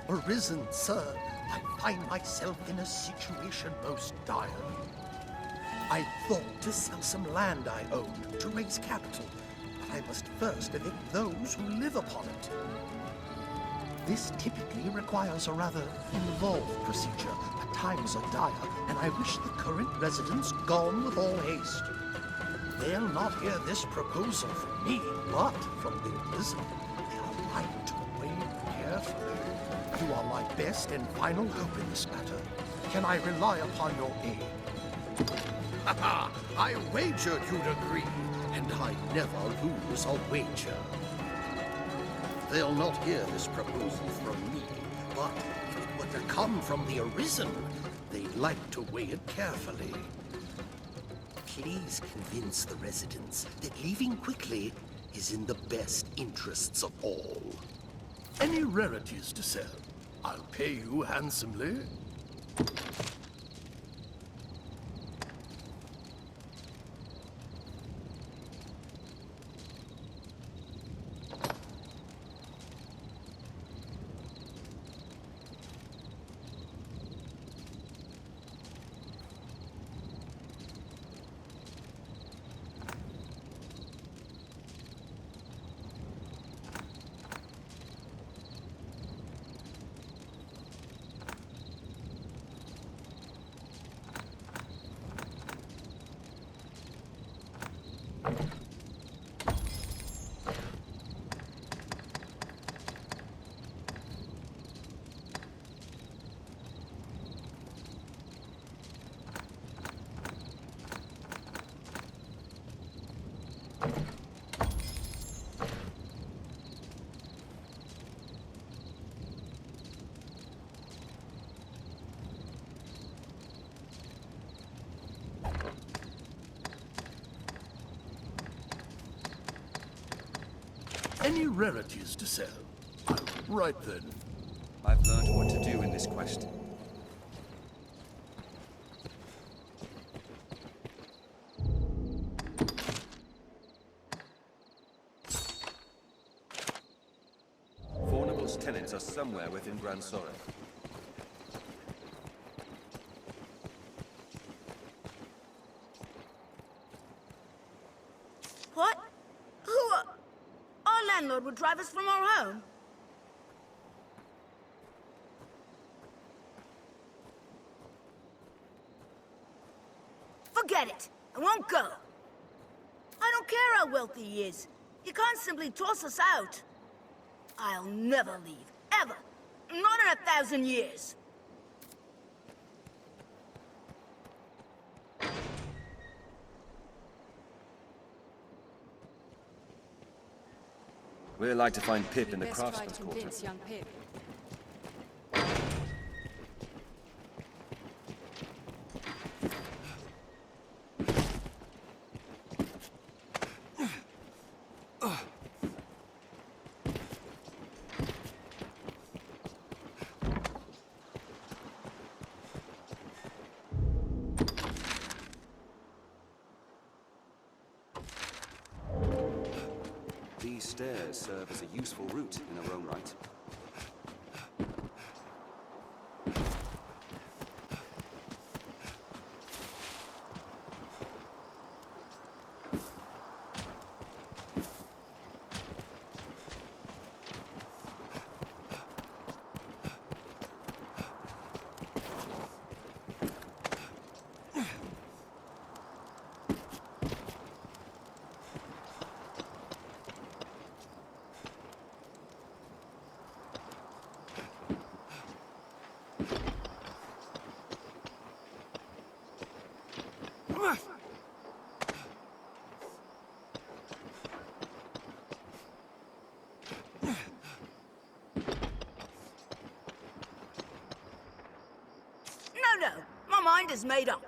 Arisen, sir. I find myself in a situation most dire. I thought to sell some land I owned to raise capital, but I must first evict those who live upon it. This typically requires a rather involved procedure, but times are dire, and I wish the current residents gone with all haste. They'll not hear this proposal from me, but from the Arisen. They are like to weigh it carefully. You are my best and final hope in this matter. Can I rely upon your aid? I wagered you'd agree, and I never lose a wager. They'll not hear this proposal from me, but if it were to come from the Arisen, they'd like to weigh it carefully. Please convince the residents that leaving quickly is in the best interests of all. Any rarities to sell? I'll pay you handsomely. Any rarities to sell? Right then. I've learned what to do in this quest. Fornible's tenants are somewhere within Grand Sorrow. What? Who are... Our landlord would drive us from our home? Forget it. I won't go. I don't care how wealthy he is. He can't simply toss us out. I'll never leave. Ever. Not in 1,000 years. We're like to find Pip in the craftsman's quarter. Young Pip. These stairs serve as a useful route in their own right. No, my mind is made up.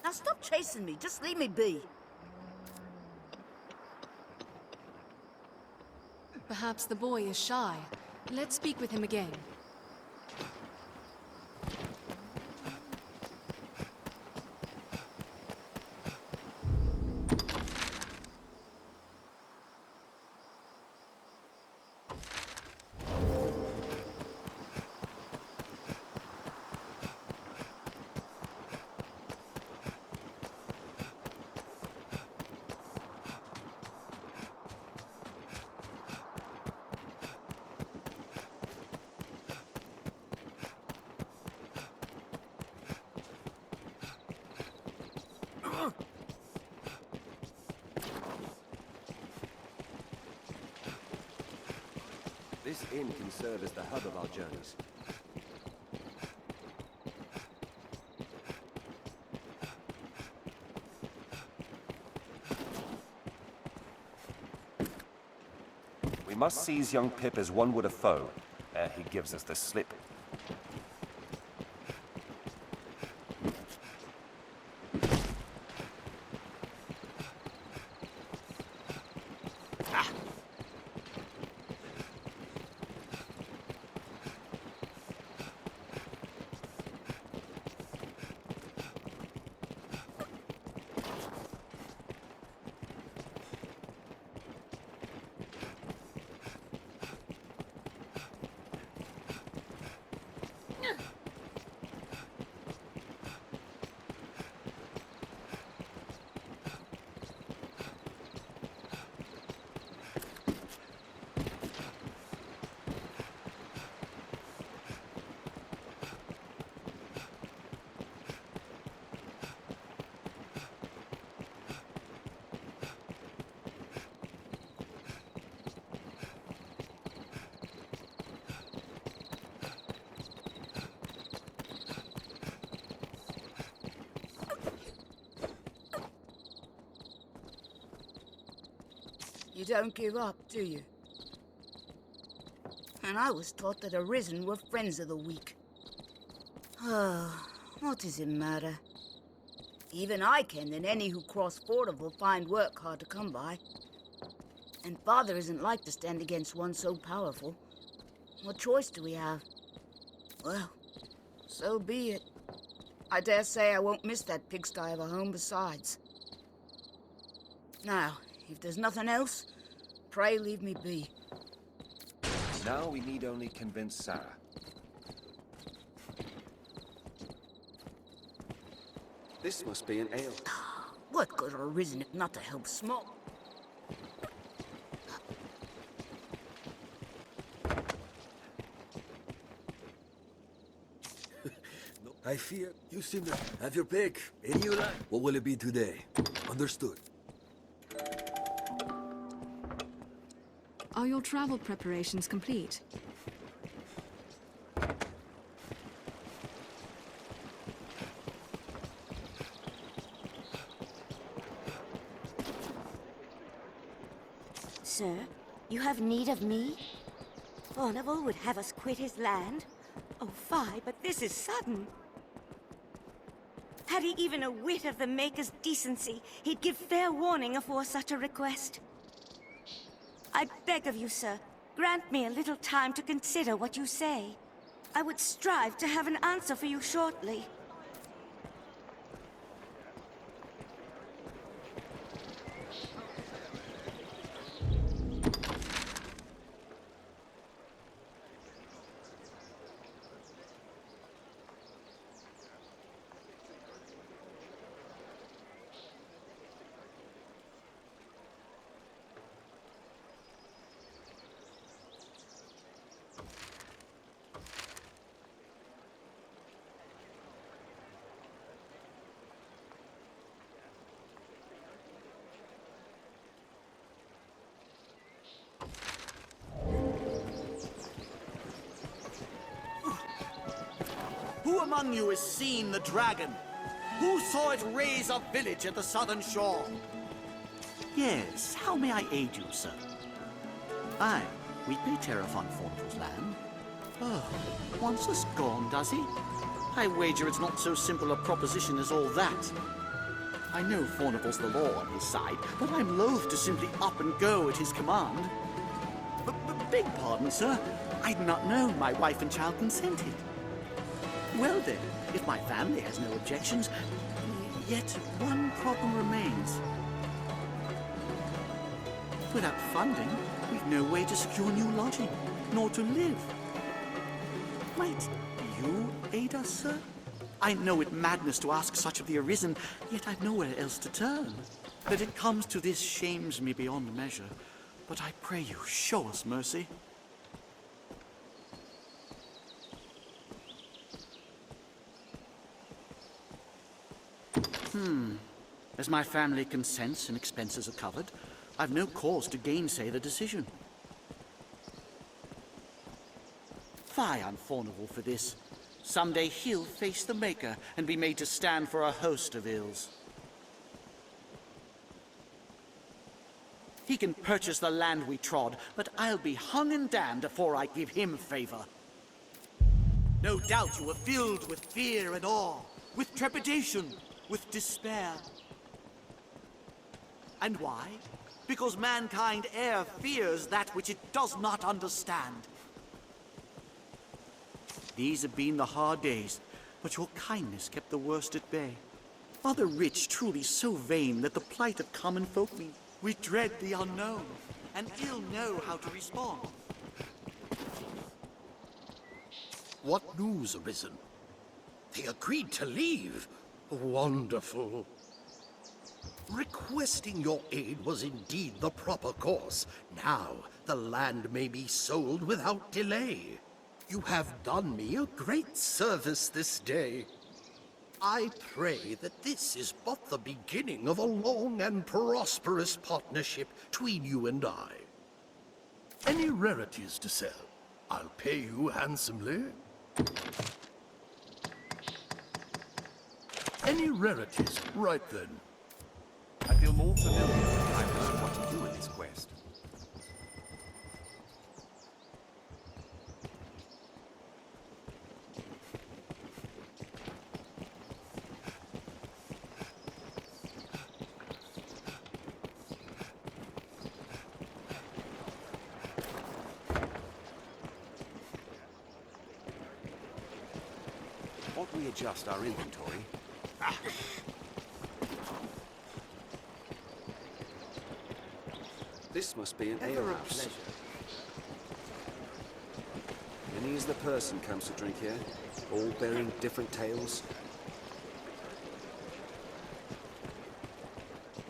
Now stop chasing me, just leave me be. Perhaps the boy is shy. Let's speak with him again. This inn can serve as the hub of our journeys. We must seize young Pip as one would a foe, ere he gives us the slip. You don't give up, do you? And I was taught that Arisen were friends of the weak. Oh, what does it matter? Even I ken that any who cross Fordham will find work hard to come by. And Father isn't like to stand against one so powerful. What choice do we have? Well, so be it. I dare say I won't miss that pigsty of a home besides. Now, if there's nothing else, pray leave me be. Now we need only convince Sarah. This must be an ale. What good are Arisen if not to help smoke? I fear you seem to have your pick. Any you like. What will it be today? Understood. Are your travel preparations complete? Sir, you have need of me? Furnival would have us quit his land? Oh, fie, but this is sudden. Had he even a whit of the Maker's decency, he'd give fair warning afore such a request. I beg of you, sir, grant me a little time to consider what you say. I would strive to have an answer for you shortly. Who among you has seen the dragon? Who saw it raise a village at the southern shore? Yes, how may I aid you, sir? Aye, we pay tariff on Furnival's land. Oh, wants us gone, does he? I wager it's not so simple a proposition as all that. I know Furnival's the law on his side, but I'm loath to simply up and go at his command. Beg pardon, sir. I'd not known my wife and child consented. Well then, if my family has no objections, yet one problem remains. Without funding, we've no way to secure new lodging, nor to live. Might you aid us, sir? I know it madness to ask such of the Arisen, yet I've nowhere else to turn. That it comes to this shames me beyond measure, but I pray you, show us mercy. As my family consents and expenses are covered, I've no cause to gainsay the decision. Fie on Fornival for this. Someday he'll face the Maker and be made to stand for a host of ills. He can purchase the land we trod, but I'll be hung and damned before I give him favor. No doubt you are filled with fear and awe, with trepidation, with despair. And why? Because mankind e'er fears that which it does not understand. These have been the hard days, but your kindness kept the worst at bay. Are the rich truly so vain that the plight of common folk we dread the unknown, and ill know how to respond? What news, Arisen? They agreed to leave. Wonderful. Requesting your aid was indeed the proper course. Now, the land may be sold without delay. You have done me a great service this day. I pray that this is but the beginning of a long and prosperous partnership between you and I. Any rarities to sell? I'll pay you handsomely. Any rarities? Right then. I feel more familiar than I know what to do in this quest. Won't we adjust our inventory? This must be an alehouse. Many is the person comes to drink here, all bearing different tales.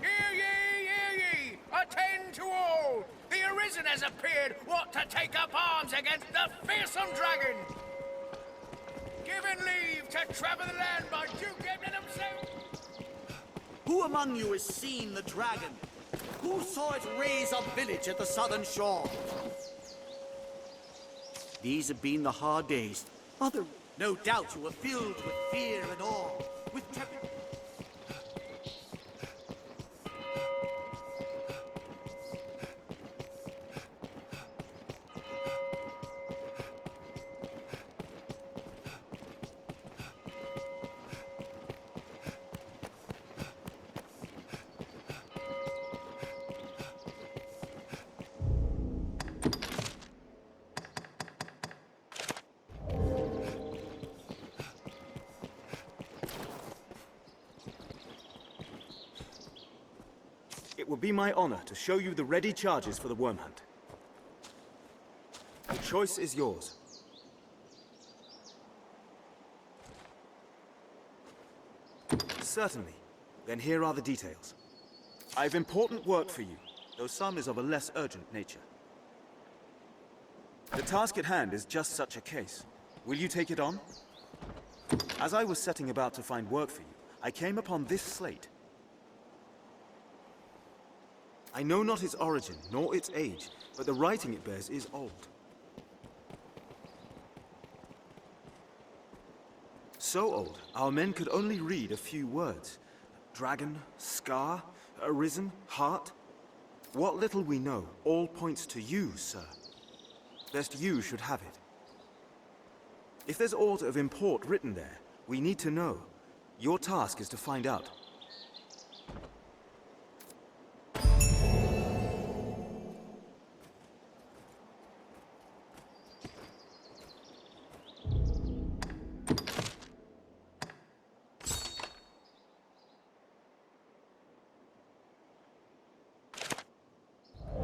Hear ye, hear ye! Attend to all! The Arisen has appeared, what to take up arms against the fearsome dragon! Given leave to travel the land by Duke Edmund himself! Who among you has seen the dragon? Who saw it raise a village at the southern shore? These have been the hard days. No doubt you are filled with fear and awe, with trepidation. It will be my honor to show you the ready charges for the worm hunt. The choice is yours. Certainly. Then here are the details. I have important work for you, though some is of a less urgent nature. The task at hand is just such a case. Will you take it on? As I was setting about to find work for you, I came upon this slate. I know not its origin, nor its age, but the writing it bears is old. So old, our men could only read a few words. Dragon, scar, arisen, heart. What little we know all points to you, sir. Best you should have it. If there's aught of import written there, we need to know. Your task is to find out.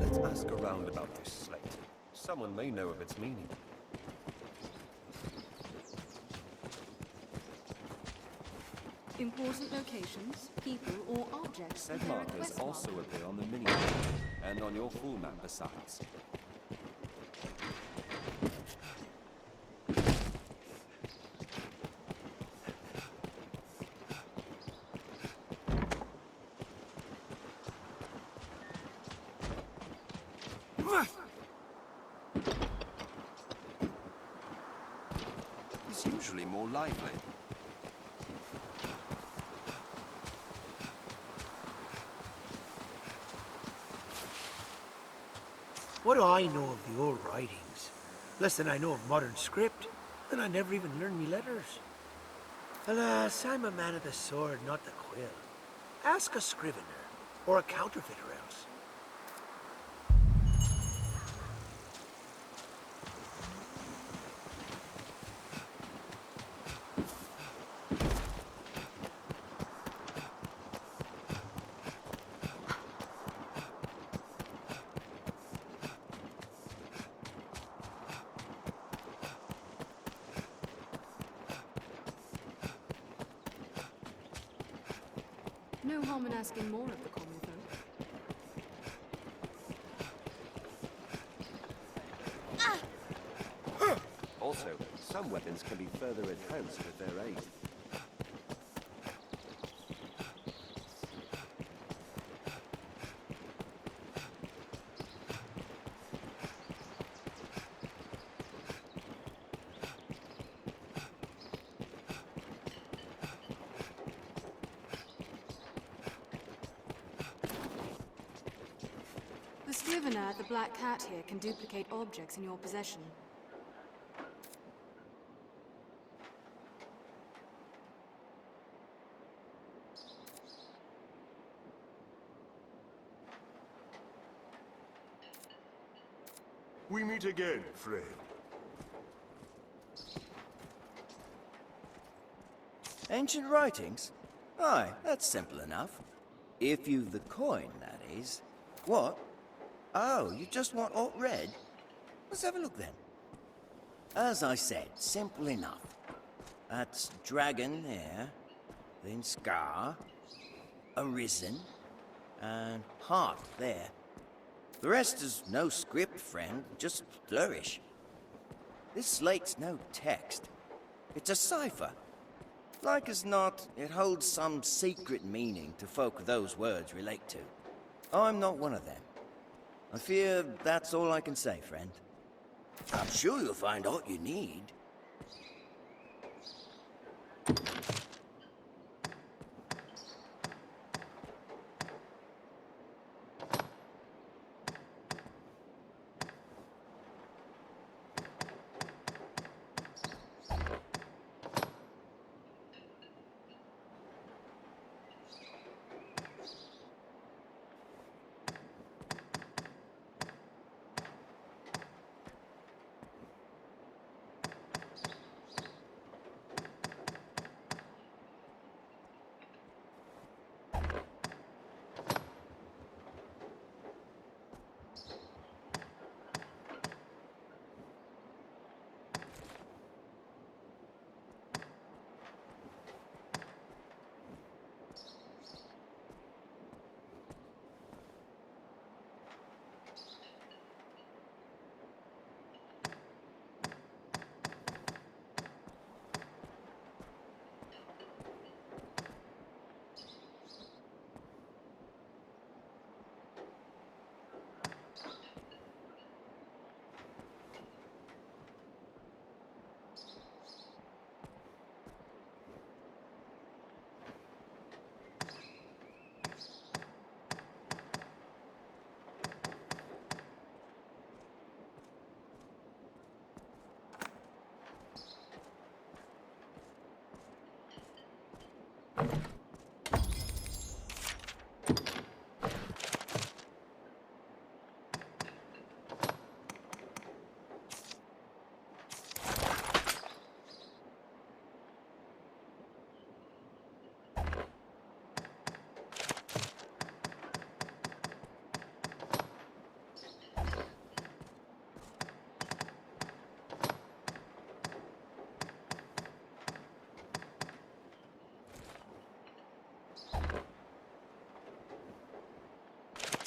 Let's ask around about this slate. Someone may know of its meaning. Important locations, people, or objects. Said with their markers request also mark. appear on the mini-map, and on your full map besides. more lively. What do I know of the old writings? Less than I know of modern script, and I never even learned me letters. Alas, I'm a man of the sword, not the quill. Ask a scrivener, or a counterfeiter else. No harm in asking more of the common folk. Also, some weapons can be further enhanced with their aid. The scrivener at the Black Cat here can duplicate objects in your possession. We meet again, friend. Ancient writings? Aye, that's simple enough. If you've the coin, that is. What? Oh, you just want alt red? Let's have a look then. As I said, simple enough. That's dragon there, then scar, arisen, and heart there. The rest is no script, friend, just flourish. This slate's no text. It's a cipher. Like as not, it holds some secret meaning to folk those words relate to. I'm not one of them. I fear that's all I can say, friend. I'm sure you'll find all you need.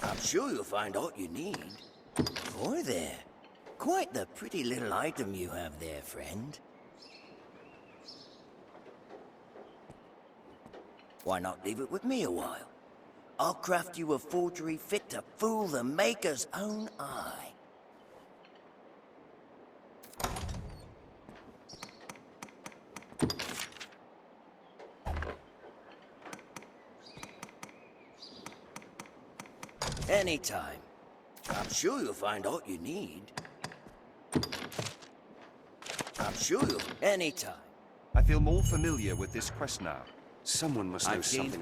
I'm sure you'll find all you need. Boy there. Quite the pretty little item you have there, friend. Why not leave it with me a while? I'll craft you a forgery fit to fool the Maker's own eye. Anytime. I'm sure you'll find all you need. I'm sure you'll... Anytime. I feel more familiar with this quest now. Someone must know I've gained something